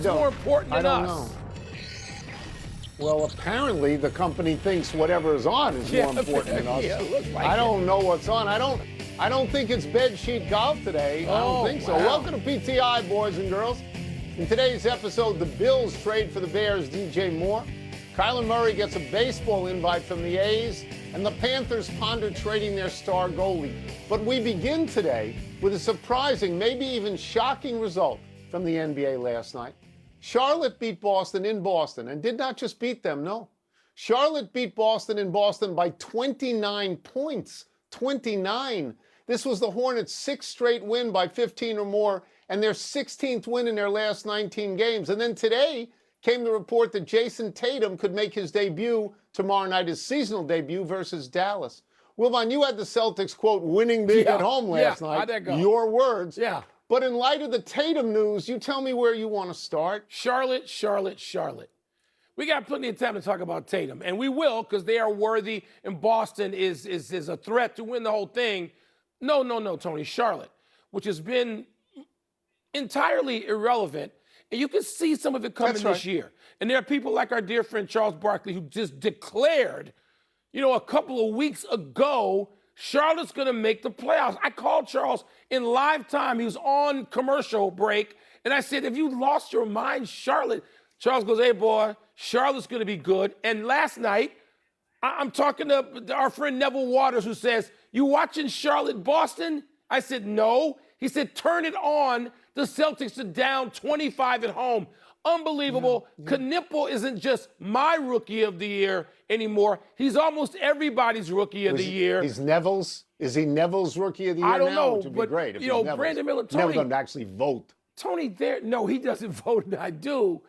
What's more important than us? I don't know. Well, apparently the company thinks whatever is on is more important than us. Yeah, looks like I don't know what's on. I don't think it's bedsheet golf today. I don't think so. Wow. Welcome to PTI, boys and girls. In today's episode, the Bills trade for the Bears' DJ Moore. Kyler Murray gets a baseball invite from the A's, and the Panthers ponder trading their star goalie. But we begin today with a surprising, maybe even shocking result from the NBA last night. Charlotte beat Boston in Boston, and did not just beat them, no. Charlotte beat Boston in Boston by 29 points. 29. This was the Hornets' sixth straight win by 15 or more, and their 16th win in their last 19 games. And then today came the report that Jason Tatum could make his debut tomorrow night, his seasonal debut versus Dallas. Wilbon, you had the Celtics, quote, winning big at home last night. How'd that go? Your words. Yeah. But in light of the Tatum news, you tell me where you want to start. Charlotte. We got plenty of time to talk about Tatum, and we will because they are worthy, and Boston is a threat to win the whole thing. No, Tony. Charlotte, which has been entirely irrelevant, and you can see some of it coming this year. And there are people like our dear friend Charles Barkley who just declared, a couple of weeks ago, Charlotte's going to make the playoffs. I called Charles in live time. He was on commercial break. And I said, have you lost your mind, Charlotte? Charles goes, hey, boy, Charlotte's going to be good. And last night, I'm talking to our friend Neville Waters, who says, you watching Charlotte-Boston? I said, no. He said, turn it on. The Celtics are down 25 at home. Unbelievable. Yeah. Knipple isn't just my rookie of the year anymore. He's almost everybody's rookie of the year. He's Neville's? Is he Neville's rookie of the year now? I don't know. Which would be great if he's Neville's. Brandon Miller, Tony. Neville doesn't actually vote. Tony, no, he doesn't vote, and I do.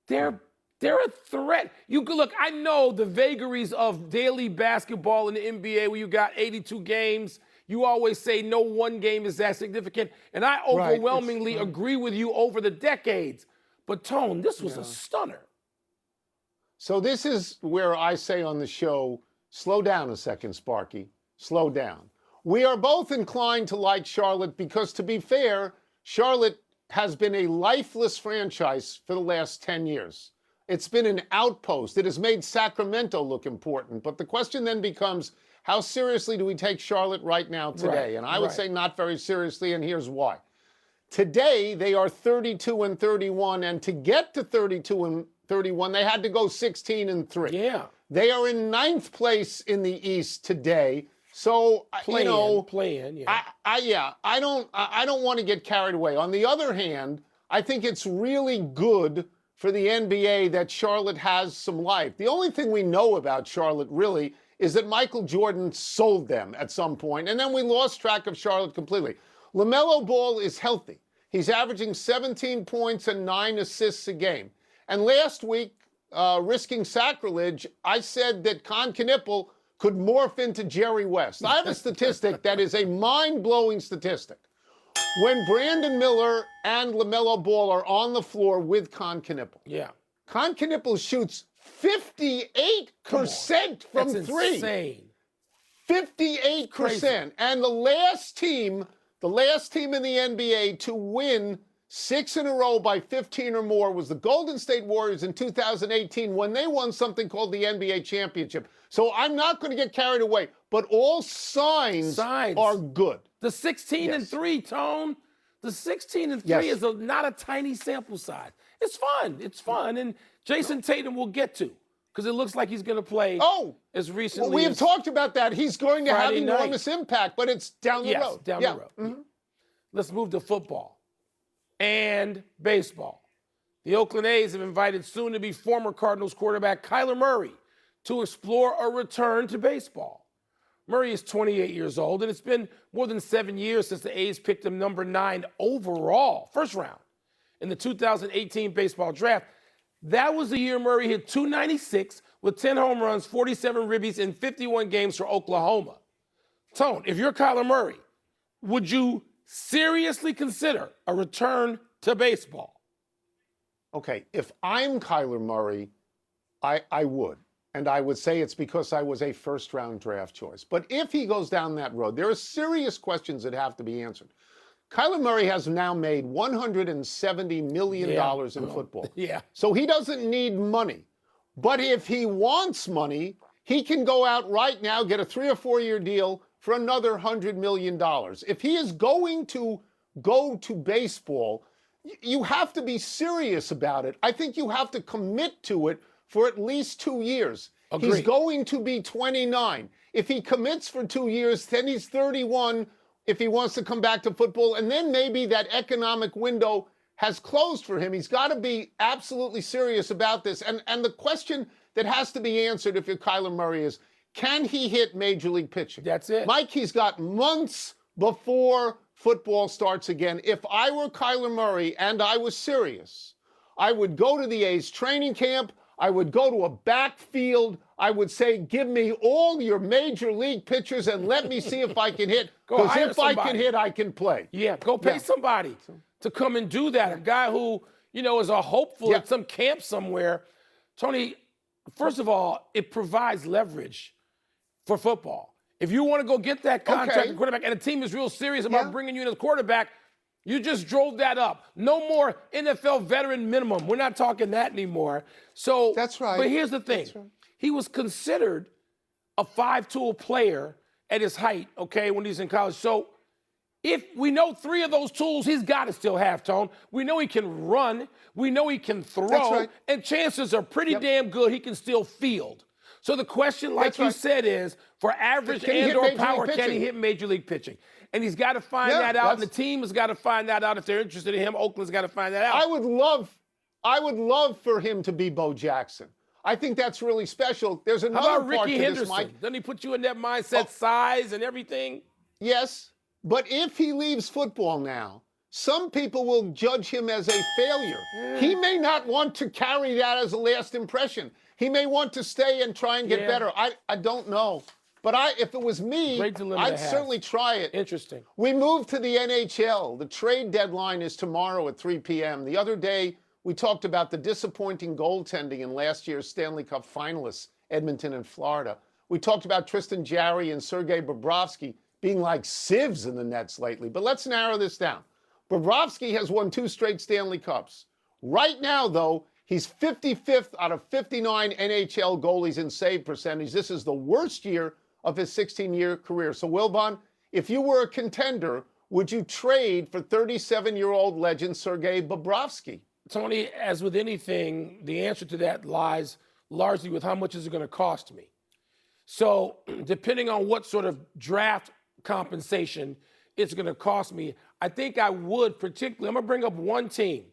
They're a threat. You can look, I know the vagaries of daily basketball in the NBA where you got 82 games. You always say no one game is that significant. And I overwhelmingly agree with you over the decades. But, Tone, this was a stunner. So this is where I say on the show, slow down a second, Sparky. Slow down. We are both inclined to like Charlotte because, to be fair, Charlotte has been a lifeless franchise for the last 10 years. It's been an outpost. It has made Sacramento look important. But the question then becomes, how seriously do we take Charlotte right now today? And I would say not very seriously, and here's why. Today, they are 32-31, and to get to 32-31, they had to go 16-3. Yeah. They are in ninth place in the East today. So, playing, yeah. I don't want to get carried away. On the other hand, I think it's really good for the NBA that Charlotte has some life. The only thing we know about Charlotte, really, is that Michael Jordan sold them at some point, and then we lost track of Charlotte completely. LaMelo Ball is healthy. He's averaging 17 points and 9 assists a game. And last week, risking sacrilege, I said that Knipple could morph into Jerry West. I have a statistic that is a mind-blowing statistic. When Brandon Miller and LaMelo Ball are on the floor with Knipple, Knipple shoots 58% from three. Insane. 58%. And the last team in the NBA to win 6 in a row by 15 or more was the Golden State Warriors in 2018 when they won something called the NBA Championship. So I'm not going to get carried away, but all signs are good. The 16-3, Tone. The 16-3 is not a tiny sample size. It's fun. And Jason Tatum will get to, because it looks like he's going to play as recently we have talked about that. He's going to have enormous impact, but it's down the road. Down the road. Mm-hmm. Let's move to football and baseball. The Oakland A's have invited soon-to-be former Cardinals quarterback Kyler Murray to explore a return to baseball. Murray is 28 years old, and it's been more than 7 years since the A's picked him number 9 overall, first round, in the 2018 baseball draft. That was the year Murray hit .296 with 10 home runs, 47 ribbies in 51 games for Oklahoma. Tone, if you're Kyler Murray, would you seriously consider a return to baseball? Okay, if I'm Kyler Murray, I would. And I would say it's because I was a first-round draft choice. But if he goes down that road, there are serious questions that have to be answered. Kyler Murray has now made $170 million in football. Yeah. So he doesn't need money. But if he wants money, he can go out right now, get a 3 or 4 year deal for another $100 million. If he is going to go to baseball, you have to be serious about it. I think you have to commit to it for at least 2 years. Agreed. He's going to be 29. If he commits for 2 years, then he's 31 if he wants to come back to football. And then maybe that economic window has closed for him. He's got to be absolutely serious about this. And the question that has to be answered if you're Kyler Murray is, can he hit Major League pitching? That's it. Mike, he's got months before football starts again. If I were Kyler Murray and I was serious, I would go to the A's training camp. I would go to a backfield. I would say, give me all your Major League pitchers and let me see if I can hit. Because if I can hit, I can play. Yeah, go pay somebody to come and do that. A guy who, is a hopeful at some camp somewhere. Tony, first of all, it provides leverage for football. If you want to go get that contract quarterback and the team is real serious about bringing you in as quarterback, you just drove that up. No more NFL veteran minimum. We're not talking that anymore. So that's right. But here's the thing. Right. He was considered a 5-tool player at his height, when he's in college. So if we know 3 of those tools, he's got to still have, Tone. We know he can run. We know he can throw. That's right. And chances are pretty damn good he can still field. So the question, like you said, is for average and or power, can he hit Major League pitching? And he's got to find that out, and the team has got to find that out. If they're interested in him, Oakland's got to find that out. I would love for him to be Bo Jackson. I think that's really special. There's another How about part Ricky to Henderson? this, Mike. Doesn't he put you in that mindset, size and everything? Yes, but if he leaves football now, some people will judge him as a failure. He may not want to carry that as a last impression. He may want to stay and try and get better. I don't know. But if it was me, I'd certainly try it. Interesting. We move to the NHL. The trade deadline is tomorrow at 3 p.m. The other day, we talked about the disappointing goaltending in last year's Stanley Cup finalists, Edmonton and Florida. We talked about Tristan Jarry and Sergei Bobrovsky being like sieves in the nets lately. But let's narrow this down. Bobrovsky has won 2 straight Stanley Cups. Right now, though, he's 55th out of 59 NHL goalies in save percentage. This is the worst year of his 16-year career. So, Wilbon, if you were a contender, would you trade for 37-year-old legend Sergei Bobrovsky? Tony, as with anything, the answer to that lies largely with how much is it going to cost me. So, depending on what sort of draft compensation it's going to cost me, I think I would particularly, I'm going to bring up one team,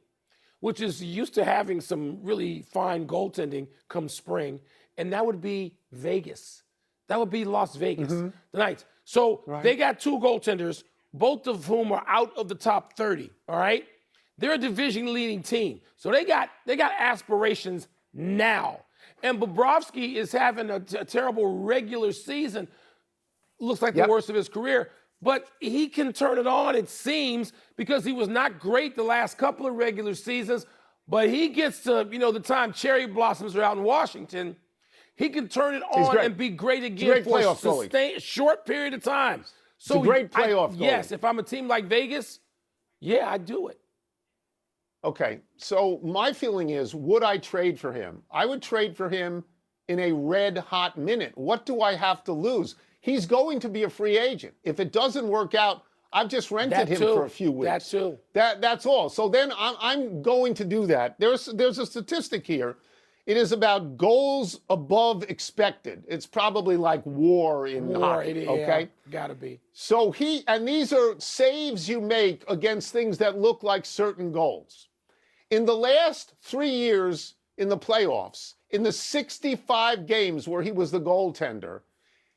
which is used to having some really fine goaltending come spring, and that would be Vegas. That would be Las Vegas, the Knights. So they got 2 goaltenders, both of whom are out of the top 30, all right? They're a division-leading team. So they got aspirations now. And Bobrovsky is having a terrible regular season. Looks like the worst of his career. But he can turn it on, it seems, because he was not great the last couple of regular seasons. But he gets to, the time cherry blossoms are out in Washington, he can turn it on and be great again for a short period of time. So it's a great playoff goalie. Yes, if I'm a team like Vegas, I'd do it. Okay, so my feeling is, would I trade for him? I would trade for him in a red-hot minute. What do I have to lose? He's going to be a free agent. If it doesn't work out, I've just rented him for a few weeks. That too. That's all. So then I'm going to do that. There's a statistic here. It is about goals above expected. It's probably like war in hockey, okay? Gotta be. So these are saves you make against things that look like certain goals. In the last 3 years in the playoffs, in the 65 games where he was the goaltender,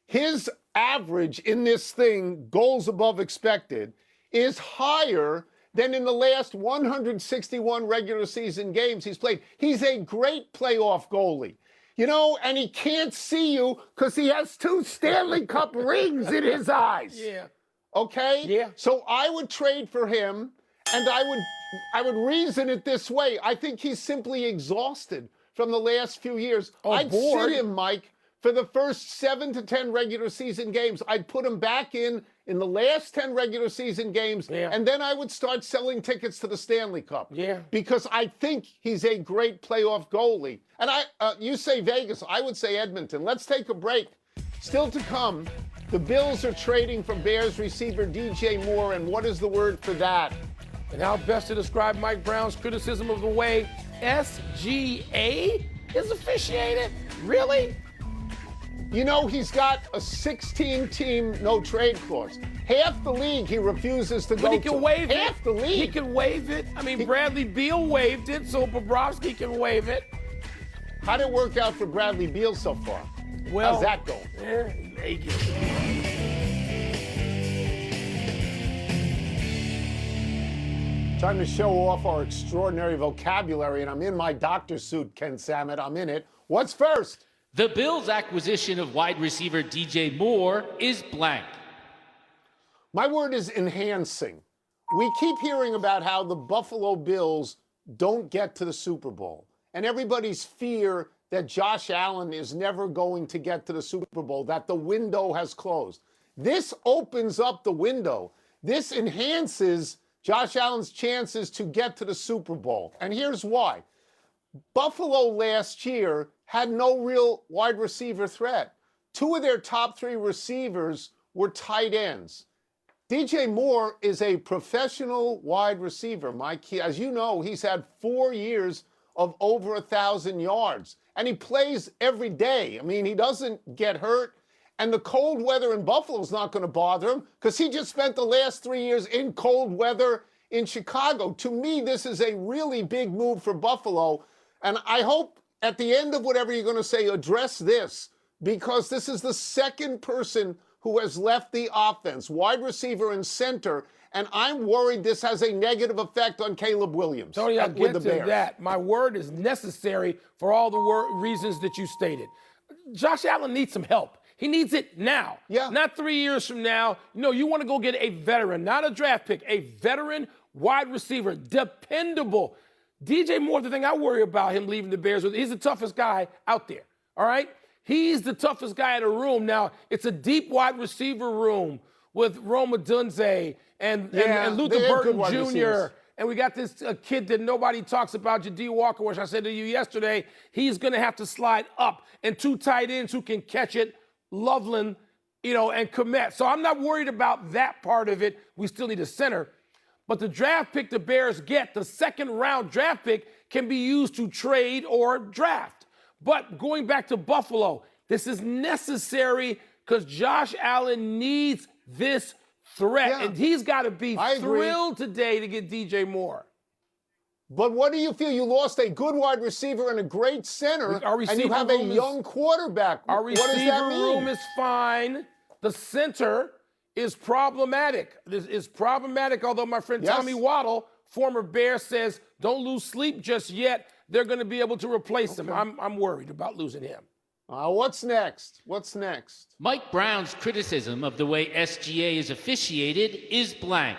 his average in this thing, goals above expected, is higher than in the last 161 regular season games he's played. He's a great playoff goalie. And he can't see you because he has 2 Stanley Cup rings in his eyes. Yeah. Okay? Yeah. So I would trade for him, and I would reason it this way. I think he's simply exhausted from the last few years. I'd sit him, Mike, for the first 7 to 10 regular season games. I'd put him back in the last 10 regular season games, and then I would start selling tickets to the Stanley Cup. Yeah. Because I think he's a great playoff goalie. And you say Vegas, I would say Edmonton. Let's take a break. Still to come, the Bills are trading for Bears receiver DJ Moore, and what is the word for that? And how best to describe Mike Brown's criticism of the way SGA is officiated? Really? You know, he's got a 16-team no-trade clause. Half the league he refuses to go to. But he can waive it. Half the league. He can waive it. I mean, Bradley Beal waived it, so Bobrovsky can waive it. How did it work out for Bradley Beal so far? Well, how's that going? Naked. Time to show off our extraordinary vocabulary, and I'm in my doctor suit, Ken Samet. I'm in it. What's first? The Bills' acquisition of wide receiver DJ Moore is blank. My word is enhancing. We keep hearing about how the Buffalo Bills don't get to the Super Bowl, and everybody's fear that Josh Allen is never going to get to the Super Bowl, that the window has closed. This opens up the window. This enhances Josh Allen's chances to get to the Super Bowl. And here's why. Buffalo last year had no real wide receiver threat. 2 of their top 3 receivers were tight ends. DJ Moore is a professional wide receiver, Mike. As you know, he's had 4 years of over 1,000 yards. And he plays every day. I mean, he doesn't get hurt. And the cold weather in Buffalo is not going to bother him because he just spent the last 3 years in cold weather in Chicago. To me, this is a really big move for Buffalo. And I hope at the end of whatever you're going to say, address this, because this is the second person who has left the offense, wide receiver and center, and I'm worried this has a negative effect on Caleb Williams. Tony, I'll get to Bears. that. My word is necessary for all the reasons that you stated. Josh Allen needs some help. He needs it now, not 3 years from now. No, you want to go get a veteran, not a draft pick, a veteran wide receiver, dependable. DJ Moore, the thing I worry about him leaving the Bears with, he's the toughest guy out there, all right? He's the toughest guy in the room. Now, it's a deep wide receiver room with Rome Odunze and Luther Burton Jr., and we got this kid that nobody talks about, Jadee Walker, which I said to you yesterday. He's going to have to slide up, and 2 tight ends who can catch it, Loveland, and Kmet. So I'm not worried about that part of it. We still need a center. But the draft pick the Bears get, the second-round draft pick, can be used to trade or draft. But going back to Buffalo, this is necessary because Josh Allen needs this threat, and he's got to be thrilled today to get DJ Moore. But what do you feel? You lost a good wide receiver and a great center, and you have a young quarterback. Our what does that receiver mean? room is fine. The center is problematic. This is problematic, although my friend Tommy Waddle, former Bear, says don't lose sleep just yet. They're going to be able to replace him. I'm worried about losing him. What's next? What's next? Mike Brown's criticism of the way SGA is officiated is blank.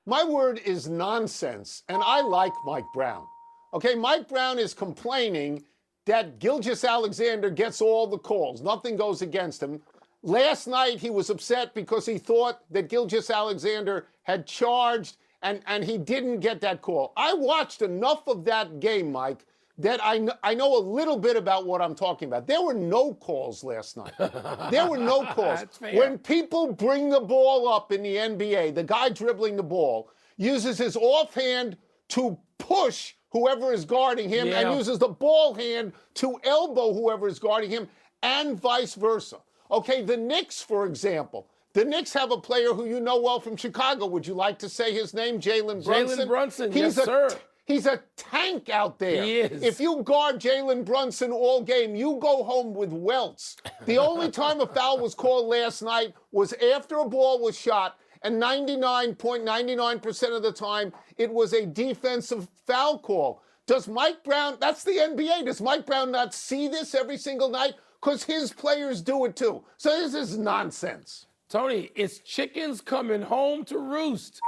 My word is nonsense, and I like Mike Brown. Okay, Mike Brown is complaining that Gilgeous-Alexander gets all the calls. Nothing goes against him. Last night, he was upset because he thought that Gilgeous-Alexander had charged, and he didn't get that call. I watched enough of that game, Mike, that I know a little bit about what I'm talking about. There were no calls last night. There were no calls. That's fair. When people bring the ball up in the NBA, the guy dribbling the ball uses his offhand to push whoever is guarding him and uses the ball hand to elbow whoever is guarding him, and vice versa. Okay, the Knicks, for example. The Knicks have a player who you know well from Chicago. Would you like to say his name? Jalen Brunson? Jalen Brunson, yes, sir. He's a tank out there. He is. If you guard Jalen Brunson all game, you go home with welts. The only time a foul was called last night was after a ball was shot, and 99.99% of the time, it was a defensive foul call. Does Mike Brown, that's the NBA, does Mike Brown not see this every single night? Because his players do it too. So this is nonsense. Tony, it's chickens coming home to roost.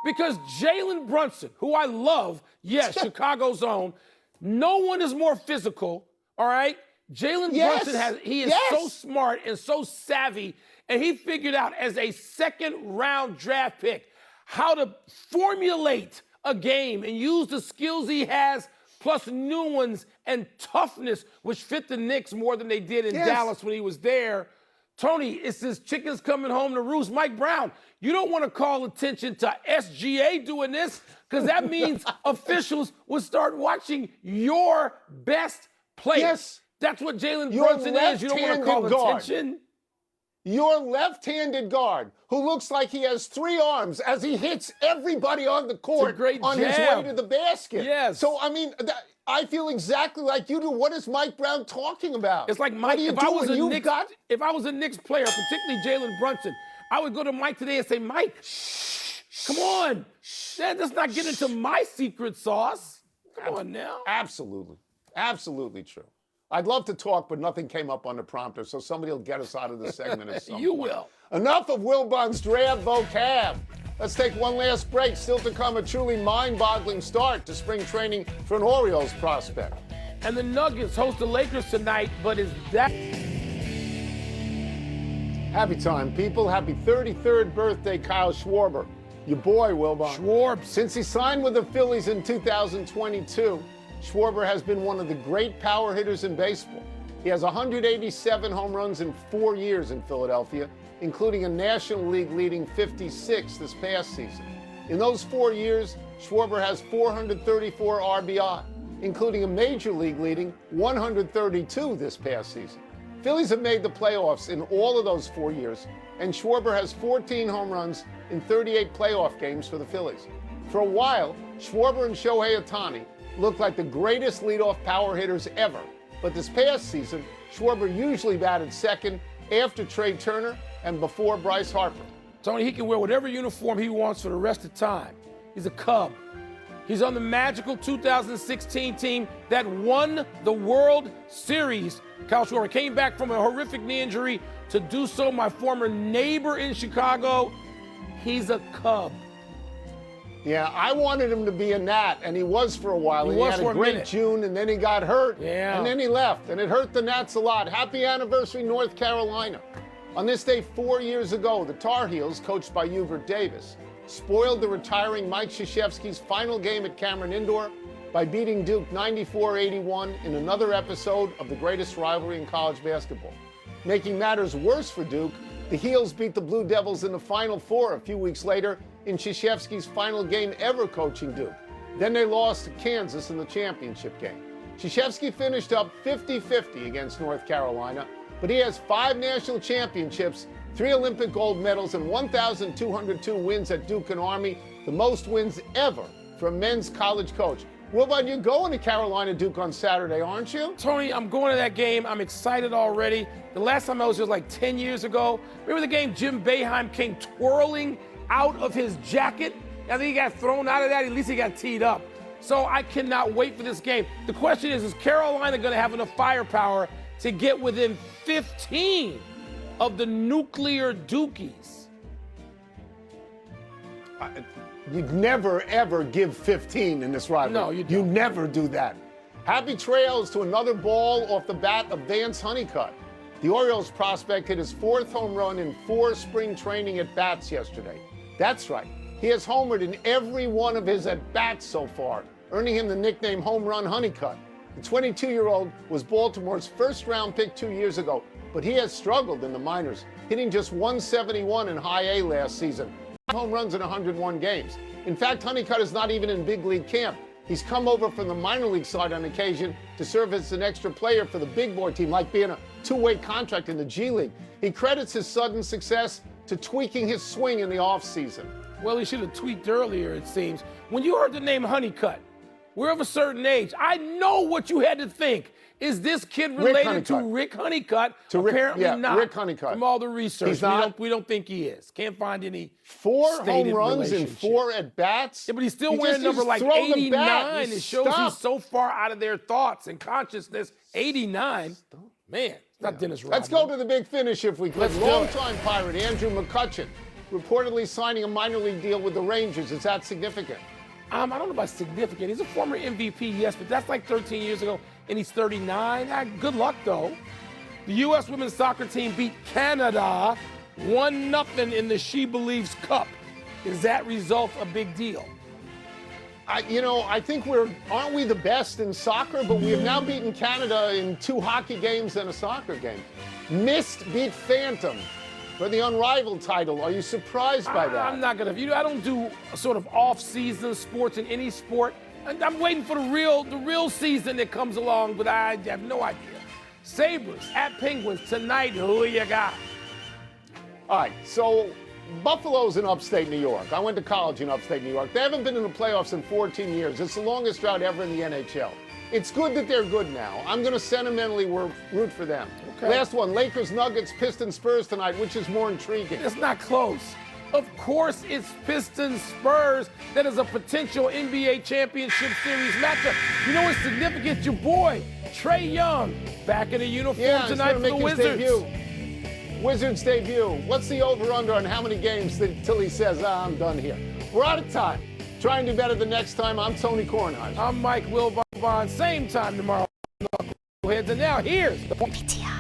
Because Jalen Brunson, who I love, yes, Chicago's own, no one is more physical, all right? Jalen Yes. Brunson is so smart and so savvy, and he figured out as a second-round draft pick how to formulate a game and use the skills he has plus new ones and toughness, which fit the Knicks more than they did in Dallas when he was there. Tony, it's this chickens coming home to roost. Mike Brown, you don't want to call attention to SGA doing this because that means officials will start watching your best players. Yes. That's what Jalen Brunson is. You don't want to call attention. Your left-handed guard, who looks like he has 3 arms as he hits everybody on the court on his way to the basket. Yes. So, I mean, I feel exactly like you do. What is Mike Brown talking about? It's like Mike, if I was a Knicks player, particularly Jalen Brunson, I would go to Mike today and say, Mike, come on. Let's not get into my secret sauce. Come on now. Absolutely. Absolutely true. I'd love to talk, but nothing came up on the prompter, so somebody will get us out of this segment at some You point. will. Enough of Wilbon's drab vocab. Let's take one last break. Still to come, a truly mind-boggling start to spring training for an Orioles prospect. And the Nuggets host the Lakers tonight, but is that... Happy time, people. Happy 33rd birthday, Kyle Schwarber. Your boy, Wilbon. Schwarb. Since he signed with the Phillies in 2022, Schwarber has been one of the great power hitters in baseball. He has 187 home runs in 4 years in Philadelphia, including a National League leading 56 this past season. In those 4 years, Schwarber has 434 RBI, including a Major League leading 132 this past season. Phillies have made the playoffs in all of those 4 years, and Schwarber has 14 home runs in 38 playoff games for the Phillies. For a while, Schwarber and Shohei Ohtani looked like the greatest leadoff power hitters ever. But this past season, Schwarber usually batted second after Trey Turner and before Bryce Harper. Tony, he can wear whatever uniform he wants for the rest of the time. He's a Cub. He's on the magical 2016 team that won the World Series. Kyle Schwarber came back from a horrific knee injury to do so. My former neighbor in Chicago, he's a Cub. Yeah, I wanted him to be a Nat, and he was for a while. He had a great June, and then he got hurt, and then he left, and it hurt the Nats a lot. Happy anniversary, North Carolina. On this day 4 years ago, the Tar Heels, coached by Hubert Davis, spoiled the retiring Mike Krzyzewski's final game at Cameron Indoor by beating Duke 94-81 in another episode of the greatest rivalry in college basketball. Making matters worse for Duke, the Heels beat the Blue Devils in the Final Four a few weeks later in Krzyzewski's final game ever coaching Duke. Then they lost to Kansas in the championship game. Krzyzewski finished up 50-50 against North Carolina, but he has 5 national championships, 3 Olympic gold medals, and 1,202 wins at Duke and Army, the most wins ever for a men's college coach. Wilbon, you're going to Carolina Duke on Saturday, aren't you? Tony, I'm going to that game. I'm excited already. The last time I was here was like 10 years ago. Remember the game Jim Boeheim came twirling out of his jacket? I think he got thrown out of that. At least he got teed up. So I cannot wait for this game. The question is Carolina going to have enough firepower to get within 15 of the nuclear Dukies? You'd never, ever give 15 in this rivalry. No, you don't. You never do that. Happy trails to another ball off the bat of Vance Honeycutt. The Orioles prospect hit his 4th home run in 4 spring training at-bats yesterday. That's right. He has homered in every one of his at-bats so far, earning him the nickname Home Run Honeycutt. The 22-year-old was Baltimore's first-round pick 2 years ago, but he has struggled in the minors, hitting just 171 in high A last season. 5 home runs in 101 games. In fact, Honeycutt is not even in big league camp. He's come over from the minor league side on occasion to serve as an extra player for the big boy team, like being a 2-way contract in the G League. He credits his sudden success to tweaking his swing in the offseason. Well, he should have tweaked earlier, it seems. When you heard the name Honeycutt, we're of a certain age. I know what you had to think. Is this kid related to Rick Honeycutt? Apparently not. Rick Honeycutt. From all the research, He's not. We don't think he is. Can't find any 4 stated home runs in 4 at-bats? Yeah, but he's still wearing number like 89. It shows he's so far out of their thoughts and consciousness. 89? Man, it's not Dennis Rodman. Let's go to the big finish if we could. Let's do it. Longtime Pirate Andrew McCutchen reportedly signing a minor league deal with the Rangers. Is that significant? I don't know about significant. He's a former MVP, yes, but that's like 13 years ago. and he's 39. Good luck, though. The U.S. women's soccer team beat Canada 1-0 in the She Believes Cup. Is that result a big deal? I think aren't we the best in soccer? But we have now beaten Canada in 2 hockey games and a soccer game. Mist beat Phantom for the unrivaled title. Are you surprised by that? I'm not gonna. I don't do sort of off-season sports in any sport. I'm waiting for the real season that comes along, but I have no idea. Sabres at Penguins tonight. Who you got? All right, so Buffalo's in upstate New York. I went to college in upstate New York. They haven't been in the playoffs in 14 years. It's the longest drought ever in the NHL. It's good that they're good now. I'm going to sentimentally root for them. Okay. Last one, Lakers, Nuggets, Pistons, Spurs tonight. Which is more intriguing? It's not close. Of course, it's Pistons Spurs. That is a potential NBA championship series matchup. You know what's significant? Your boy, Trae Young, back in a uniform tonight for the Wizards. Wizards debut. What's the over-under on how many games till he says, I'm done here? We're out of time. Try and do better the next time. I'm Tony Kornheiser. I'm Mike Wilbon. Same time tomorrow. Knuckleheads. And now here's the PTI.